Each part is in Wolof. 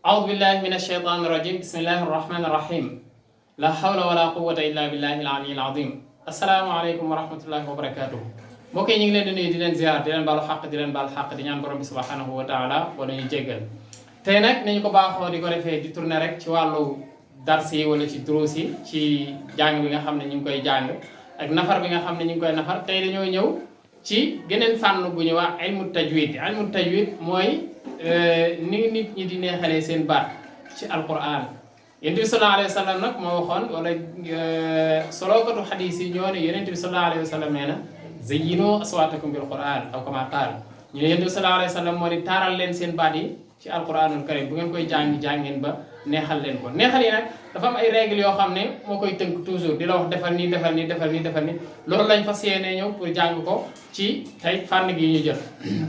أعوذ بالله من الشيطان الرجيم بسم الله الرحمن الرحيم لا حول ولا قوة إلا بالله العلي العظيم السلام عليكم ورحمة الله وبركاته mbokk yi ñu ngi leen di nuyu di leen ziar di leen baalu xaq di ñaan borom bi subhanahu wa taala wala ñu jéggal tey nag nañu ko baaxoo di ko defee di tourner rek ci wàllu dars yi wala ci duruus yi ci jàng bi nga xam ne ñu ngi koy jàng ak nafar bi nga xam ne ñu ngi koy nafar tey dañoo ñëw ci geneen fànn bu ñu wax ilmu tajwid mooy ni nit ñi di neexalee seen baat ci alquran yonent bi sallallahu alayhi wa sallam nag moo waxoon wala solookatu xadiis yi ñoo ne yonent bi sallallahu alayhi wa sallam nee na zayyinu aswaatakum bil quran aw kama qaal ñu ne yonent bi sallallahu alayhi wa sallam moo di taaral leen seen baat yi ci alquranul karim bu ngeen koy jàngeen ba neexal leen ko neexal yi nag dafa am ay règles yoo xam ne moo koy tënk toujours di la wax defal nii defal nii loolu lañ fas yéene ñëw pour jàng ko ci tey fànn gi ñu jël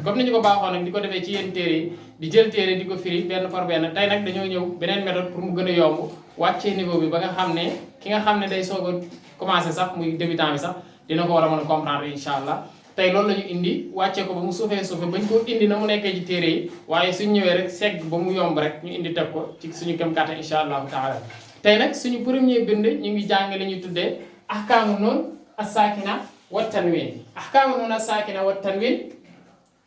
comme ni ñu ko baaxoon nag di ko defee ci yenn téere yi di jël téere di ko firi benn par benn tey nag dañoo ñëw beneen méthode pour mu gën a yomb wàccee niveau bi ba nga xam ne ki nga xam ne day soog a commencé sax muy débutant bi sax dina ko war a mën a comprendre incha allah tey loolu la ñu indi wàccee ko ba mu suufee bañ ko indi na mu nekkee ci téere yi waaye suñ ñëwee rek segg ba mu yomb rek ñu indi teg ko ci suñu kem kàttan incha allahu taala tey nag suñu premier bind ñu ngi jàng li ñuy tuddee ahkaamu noon as-saakina wa tanwin ahkaamu noon as-saakina wa tanwin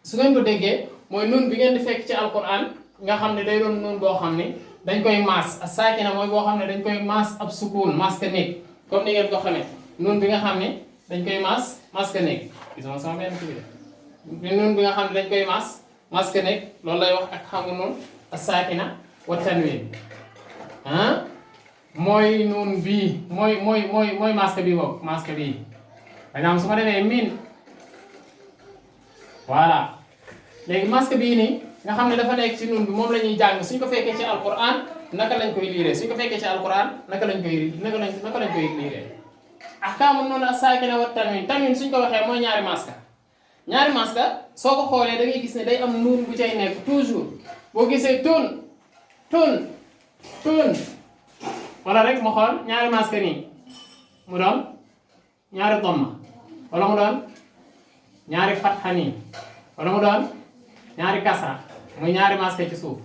su ngeen ko déggee mooy noon bi ngeen di fekk ci alquran nga xam ne day doon noon boo xam ne dañ koy maas as-saakina mooy boo xam ne dañ koy maas ab sukuun maas ka nekk comme ni ngeen ko xamee noon bi nga xam ne dañ koy maas ka nekk gisuma sama benn kii bi noon bi nga xam ne dañ koy maas ka nekk loolu lay wax ak xamu noon as-saakina wa tanwin mooy noon bii mooy masque bii boobu masque bii par exemple su ma demee miin voilà léegi masque bii nii nga xam ne dafa nekk ci noon bi moom la ñuy jàng suñ ko fekkee ci alquran naka lañ koy liiree suñ ko fekkee ci alquran naka lañ koy liiree ahkaamu noonu as-saakina wa tanwin suñ ko waxee mooy ñaari masque soo ko xoolee da ngay gis ne day am nuun bu cay nekk toujours boo gisee tun wala rek mu xool ñaari masque nii mu doon ñaari tomma wala mu doon ñaari fatxa nii wala mu doon ñaari kasra muy ñaari masque ci suuf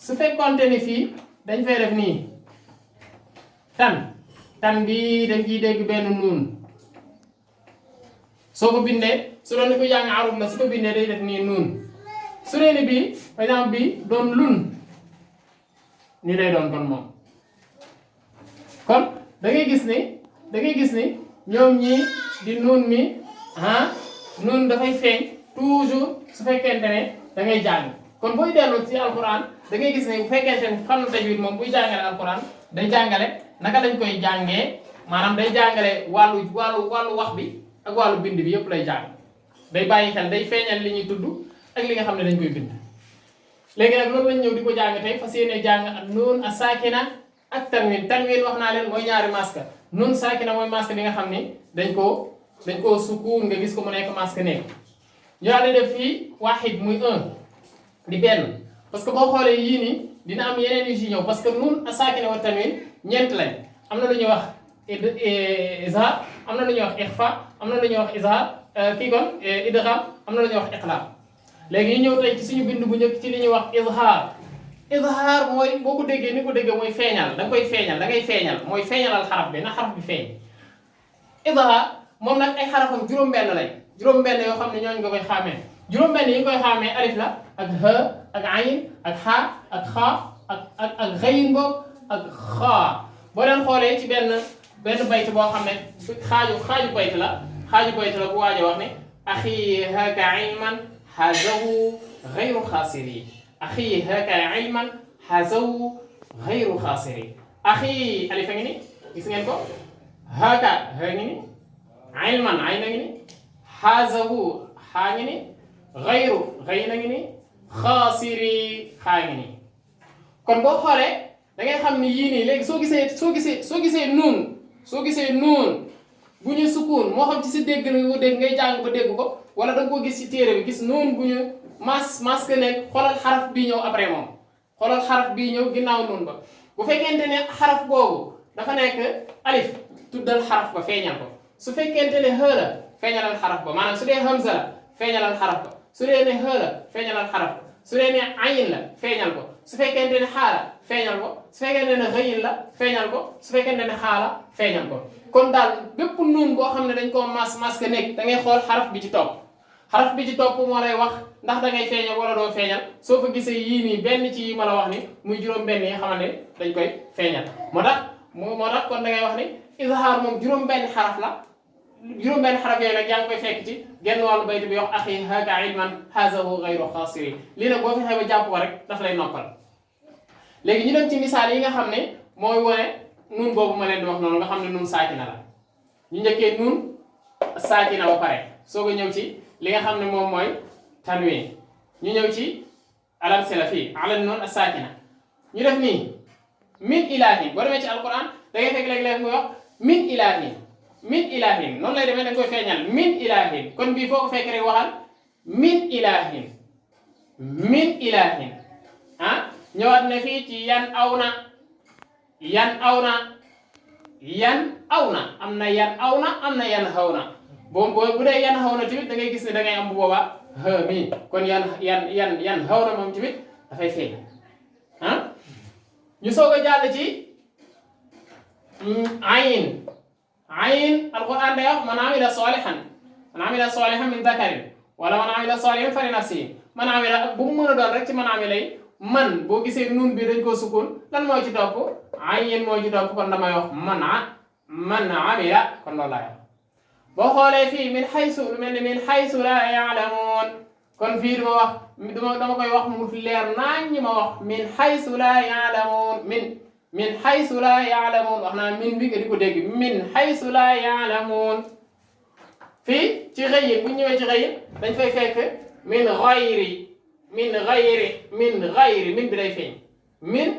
su fekkoonte ni fii dañ fay def nii tan bi dañ ciy dégg benn nuun soo ko bindee su doon ni ko jàng arab la su ko bindee day def nii nuun su dee ni bii par exemple bii doon lun ni lay doon kon moom kon da ngay gis ni ñoom ñii di nuun mi nuun dafay feeñ toujours su fekkente ne da ngay jàng kon booy dellu ci alquran da ngay gis ne bu fekkente ne fànn tajwid moom buy jàngale alquran day jàngale naka lañ koy jàngee maanaam day jàngale wàllu wax bi ak wàllu bind bi yëpp lay jàng day bàyyi xel day feeñal li ñuy tudd ak li nga xam ne dañ koy bind léegi nag loolu lañ ñëw di ko jàng tey fas yéene jàng ak nuun as-saakina ak tanwin wax naa leen mooy ñaari masque nuun saakina mooy masque bi nga xam ne dañ koo sukuun nga gis ko mu nekk masque nekk ñu daal di def fii wahid muy 1 di benn parce que boo xoolee yii nii dina am yeneen yu ci ñëw parce que nuun as-saakina wa tanwin ñeent lañ am na lu ñuy wax izhar am na lu ñuy wax ikhfa am na lu ñuy wax izhar idgham am na lu ñuy wax iqlab léegi ñu ñëw tey ci suñu bind bu njëkk ci li ñuy wax izhar mooy boo ko déggee ni ko déggee mooy feeñal da ngay feeñal mooy feeñalal xaraf bi na xaraf bi feeñ izhar moom nag ay xarafam juróom-benn lañ juróom-benn yoo xam ne ñooñu nga koy xàmmee juróom-benn yi nga koy xàmmee alif la ak ha ak ayin ak xa ak xaa ak xayin boobu ak xaa boo leen xoolee ci benn bayt boo xam ne xaaju bayt la bu waaj a wax ne axi haka ilman xazawu xayru xaasiri axi haka ilman xazawu xayru xaasiri axi alifa ngi ni gis ngeen ko haka ha ngi ni ilman ayna ngi ni xazawu xaa ngi ni xayru xayna ngi ni xaasiri xaa ngi ni kon boo xoolee da ngay xam ni yii nii léegi soo gisee nuun bu ñu sukkuun moo xam ci si dégg na nga dégg ngay jàng ba dégg ko wala da nga koo gis ci téere bi gis nuun bu ñu masque nekk xoolal xaraf bii ñëw après moom xoolal xaraf bii ñëw ginnaaw nuun ba bu fekkente ne xaraf boobu dafa nekk alif tuddal xaraf ba feeñal ko su fekkente ne ha la feeñalal xaraf ba maanaam su dee hamza la feeñalal xaraf ba su dee ne ha la feeñalal xaraf ba su dee ne ayin la feeñal ko su fekkente ne xaa la feeñal ko su fekkente ne xëyin la feeñal ko su fekkente ne xaa la feeñal ko kon daal bépp nuun boo xam ne dañ koo masque nekk da ngay xool xaraf bi ci topp xaraf bi ci topp moo lay wax ndax da ngay feeñal wala doo feeñal soo fa gisee yii nii benn ci yi ma la wax ni muy juróom-benn yi nga xamante ne dañ koy feeñal moo tax kon da ngay wax ni izhaar moom juróom-benn xaraf la juróom-benn xaraf yooyu nag yaa ngi koy fekk ci genn wàllu bayt bi wax axi haka ilman hazahu ghayru xaasiri lii nag boo fexee ba jàpp ko rek daf lay noppal léegi ñu dem ci misaal yi nga xam ne mooy wane nuun boobu ma leen di wax noonu nga xam ne nuun saakina la ñu njëkkee nuun saakina ba pare soog a ñëw ci li nga xam ne moom mooy tanwin ñu ñëw ci alam sila fii alal nuun saakina ñu def nii min ilahin boo demee ci alquran da ngay fekk léeg-léeg muy wax min ilahin min ilahin noonu lay demee da nga koy feeñal min ilahin kon bii foo ko fekk rek waxal min ilahin ah ñëwaat na fii ci yan awna am na yan awna am na yan xawna boobu bu dee yan xawna tamit da ngay gis ne da ngay am bu boobaa mi kon yan xawna moom tamit dafay feeñ ah ñu soog a jàll ci ayin alquran day wax man amila salihan min dakarin wala man amila salihan fa li nafsihi man amila bu mu mën a doon rek ci man amila yi man boo gisee nun bi dañ koo sukun lan moo ci topp ayin moo ci topp kon damay wax man amila kon loolu laay wax boo xoolee fii min xaysu lu mel ni min xaysu la yaalamuun kon fii dama koy wax mu leer naañ ñi ma wax min xaysu la yaalamuun min xaysu la yaalamuun wax naa min bi nga di ko dégg min xaysu la yaalamuun fii ci xëyin bu ñëwee ci xëyin dañ fay fekk min xayri min bi day feeñ min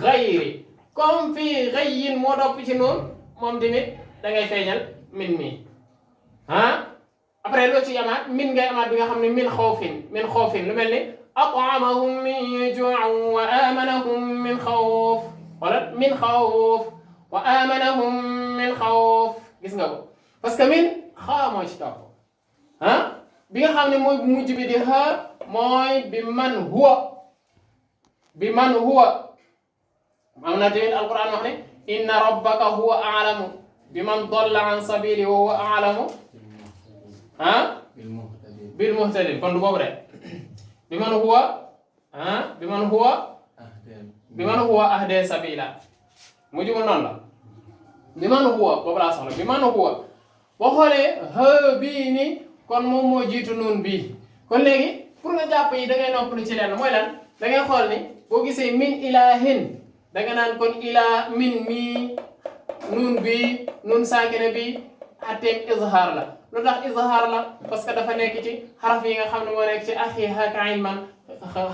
xayri comme fii xëyin moo dopp ci noonu moom tamit da ngay feeñal min mi ah après loo ci amaat min ngay amaat bi nga xam ne min xawfin lu mel ni at'amahum min ju'in wa amanahum min xawf wala min xawf wa amanahum min xawf gis nga ko parce que min xaa mooy ci topp ah bi nga xam ne mooy bu mujj bi di ha mooy bi man huwa am na tamit alquran wax ne inna rabbaka huwa a'lamu bi man dalla an sabili wa huwa a'lamu ah bil muhtadin kon du boobu rek bi man huwa ahde sabila mu jumul noonu la bi man huwa boobu laa soxla bi man huwa boo xoolee bii nii kon moom moo jiitu nuun bii kon léegi pour nga jàpp yi da ngay noppalu ci leen mooy lan da ngay xool ni boo gisee min ilahin da nga naan kon ilaa min mii nuun bii nuun saakina bi atteem izhaar la lu tax izhaar la parce que dafa nekk ci xaraf yi nga xam ne moo nekk ci axi haka ilman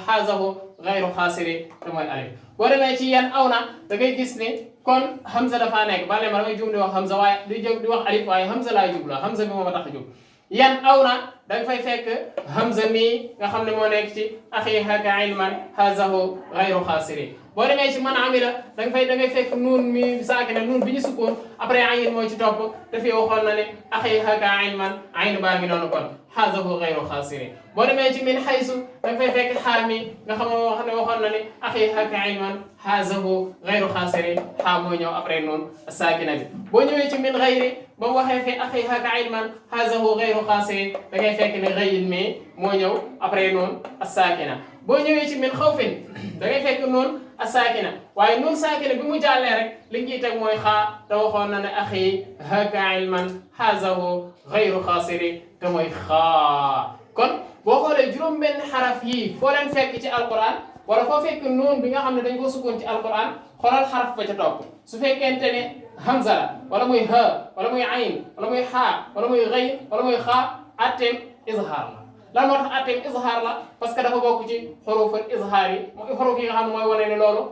xaazahu gayru xaasiri te mooy alif boo demee ci yan aw na da ngay gis ni kon hamza dafa nekk ba léegi damay jum di wax hamza waaye di wax alif waaye hamza laay jublu hamza bi moo ma tax a jub yan aw na da nga fay fekk hamza mi nga xam ne moo nekk ci axi haka ilman xaazahu gayru xaasiri boo demee ci man amila da ngay fekk nuun mi saakina nuun bi ñu sukkoon après ayin moo ci topp dafay waxoon na ne axi haka ilman ayin baa ngi noonu kon xaazahu gayru xaasiri boo demee ci min xaysu da nga fay fekk xaa mi nga xam ne waxoon na ne axi haka ilman xaazahu gayru xaasiri xaa mooy ñëw après nuun saakina bi boo ñëwee ci min xayri ba mu waxee fi axi haka ilman xaazahu gayru xaasiri da ngay fekk ne xayin mi moo ñëw après nuun saakina boo ñëwee ci min xawfin da ngay fekk nuun saakina waaye nuun saakina bi mu jàllee rek li ñu ciy teg mooy xaa te waxoon na ne axi haka ilman xaazahu gayru xaasiri te mooy xaa kon boo xoolee juróom-benn xaraf yii foo leen fekk ci alquran wala foo fekk nuun bi nga xam ne dañ ko sukkoon ci alquran xoolal xaraf ba ca topp su fekkente ne hamza la wala muy ha wala muy ayn wala muy xaa wala muy gay wala muy xaa atteem izhaar la lan moo tax atteem izhaar la parce que dafa bokk ci xuruful izhaar yi xuruf yi nga xam ne mooy wane ni loolu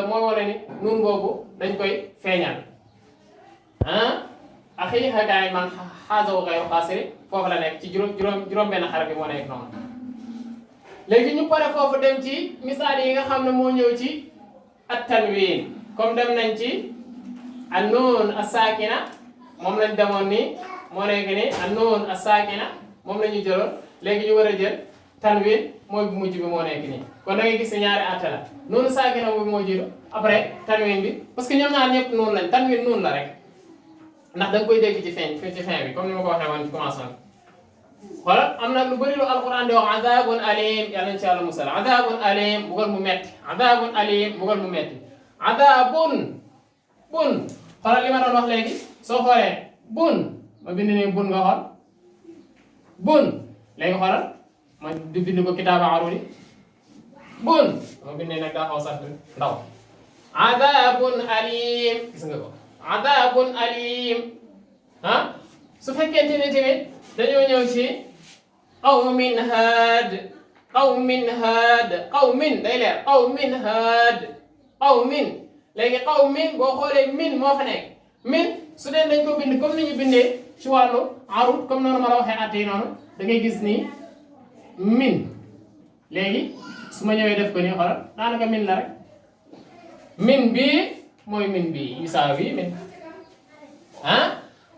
mooy wane ni nuun boobu dañ koy feeñal ah axi haka ilman xaazahu gayru xaasiri foofu la nekk ci juróom-benn xaraf yi moo nekk noonu léegi ñu pare foofu dem ci misaal yi nga xam ne moo ñëw ci at-tanwin comme dem nañ ci an-nuun as-saakina moom lañ demoon nii moo nekk ni an-nuun as-saakina moom la ñu jëloon léegi ñu war a jël tanwin mooy bu mujj bi moo nekk nii kon da ngay gis ne ñaari àtte la noonu saakina boobu moo jiitu après tanwin bi parce que ñoom ñaar ñëpp noonu lañ tanwin noonu la rek ndax da nga koy dégg ci fin bi comme ni ma ko waxee woon ci commencement xoolal am na lu bëri lu alquran di wax adabun alim yàlla nañ ci yàlla musal adabun alim bugal mu metti adabun alim bugal mu metti adabun bun xoolal li ma doon wax léegi soo xoolee bun ma bind ne bun nga xool bun léegi xoolal ma di bind ko kitaaba aruni bun ma bind ne nag daa xaw sant ndaw adabun alim gis nga ko adabun alim ah su fekkente ne tamit dañoo ñëw ci qawmin haad qawmin haad qawmin day leer qawmin haad qawmin léegi qawmin boo xoolee min moo fa nekk min su dee dañ ko bind comme ni ñu bindee ci wàllu arut comme noonu ma la waxee at yi noonu da ngay gis ni min léegi su ma ñëwee def ko nii xoolal daanaka min la rek min bii mooy min bii yusaawi min ah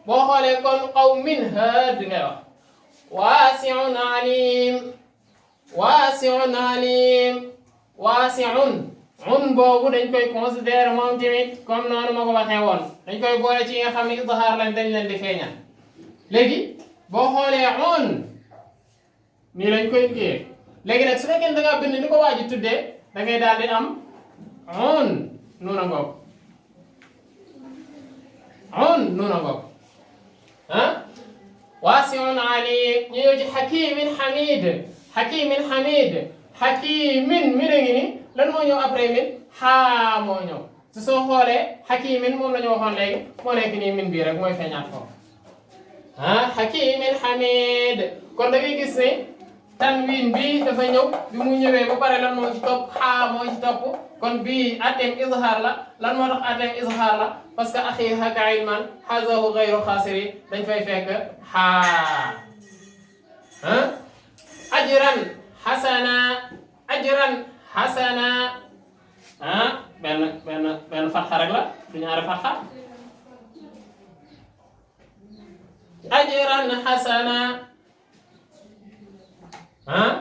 boo xoolee kon qawmin haad ngay wax waasi'un alim waasi'un alim waasi'un un boobu dañ koy considérer moom tamit comme noonu ma ko waxee woon dañ koy boole ci nga xam ne izhaar lañ dañ leen di feeñal léegi boo xoolee un nii lañ koy kii léegi nag su fekkee da ngaa bind ni ko waa ji tuddee da ngay daal di am un nuuna ngoog un nuuna ngoog ah waasi'un alim ñu ñëw ci hakimin hamid hakimin hamid hakimin mi ne ngi ni lan moo ñëw après min xaa moo ñëw te soo xoolee hakimin moom la ñu waxoon léegi moo nekk nii min bii rek mooy feeñaat foofu ah hakimin hamid kon da ngay gis ne tanwin bi dafa ñëw bi mu ñëwee ba pare lan moo ci topp xaa moo ci topp kon bii atem izhar la lan moo tax atem izhar la parce que axi haka ilman hazahu ghayru xaasiri dañ fay fekk xaa ah ajran hasana ajran hasana ah benn fatxa rek la du ñaari fatxa ajran hasana ah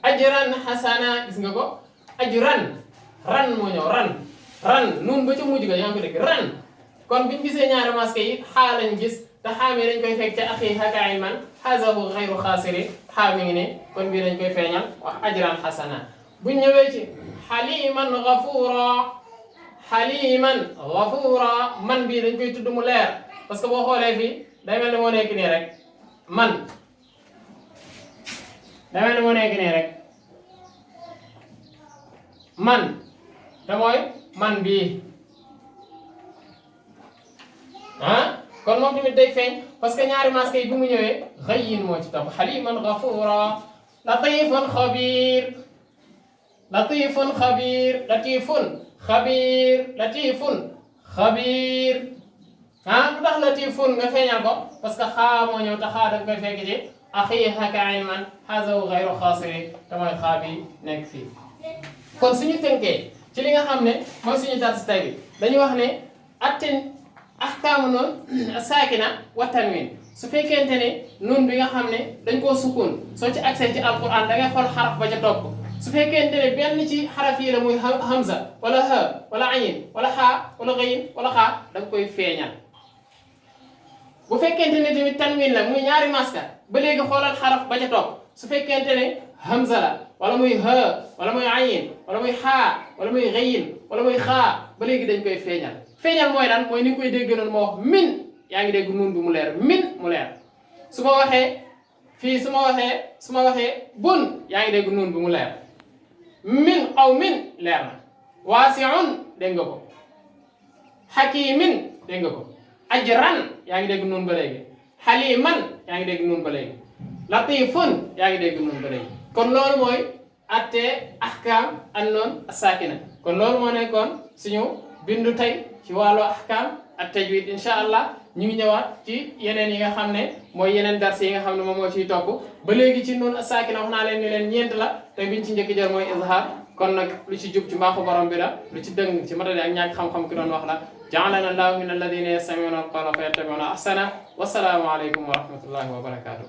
ajran hasana gis nga ko ajran ran moo ñëw ran nun ba ca mujj ga yaa ngi ko dégg ran kon biñu gisee ñaari masque yi xaa lañ gis te xaa mi dañ koy fekk ca axi haka ilman hazahu ghayru xaasiri xaa mi ngi ne kon bii dañ koy feeñal wax ajran hasana buñ ñëwee ci xaliman ghafura man bii dañ koy tudd mu leer parce que boo xoolee fii day mel ni moo nekk nii rek man day mel ni moo nekk nii rek man te mooy man bii ah kon moom tamit day feeñ parce que ñaari masque yi bu mu ñëwee xayyin moo ci topp xaliman ghafura latifun xabir latifun xabir latifun xabir latifun xabir ah lu tax latifun nga feeñal ko parce que xaa moo ñëw te xaa da nga koy fekk ci axi haka ilman hazahu ghayru xaasiri te mooy xaa bi nekk fii kon suñu tënkee ci li nga xam ne mooy suñu dars tay bi dañuy wax ne atten ahkaamu noon saakina wa tanwin su fekkente ne nun bi nga xam ne dañ koo sukkoon soo ci accès ci alquran da ngay xool xaraf ba ca topp su fekkente ne benn ci xaraf yi la muy hamza wala ha wala ayin wala xaa wala gayin wala xaa da nga koy feeñal bu fekkente ne tamit tanwin la muy ñaari maska ba léegi xoolal xaraf ba ca topp su fekkente ne hamza la wala muy ha wala muy ayin wala muy xaa wala muy gayin wala muy xaa ba léegi dañ koy feeñal feeñal mooy lan mooy ni nga koy dégg noonu moo wax min yaa ngi dégg nuun bi mu leer min mu leer su ma waxee fii su ma waxee bun yaa ngi dégg nuun bi mu leer min aw min leer na waasi'un dégg nga ko hakimin dégg nga ko ajran yaa ngi dégg nuun ba léegi haliman yaa ngi dégg nuun ba léegi latifun yaa ngi dégg nuun ba léegi kon loolu mooy atte ahkam an noon as-sakina kon loolu moo nekkoon suñu bindu tey ci wàllu ahkam ak tajwid insha allah ñu ngi ñëwaat ci yeneen yi nga xam ne mooy yeneen dars yi nga xam ne moom moo ciy topp ba léegi ci noonu as-sakina wax naa leen ni leen ñeent la te biñ ci njëkk jël mooy izhar kon nag lu ci jub ci mbaaxu borom bi la lu ci dëng ci matadi ak ñàkk xam-xam ki doon wax la ja'alana allahu min alladhina yastami'una al-qawla fayattabi'una ahsana wa salaamu alaykum wa rahmatullahi wa barakatuh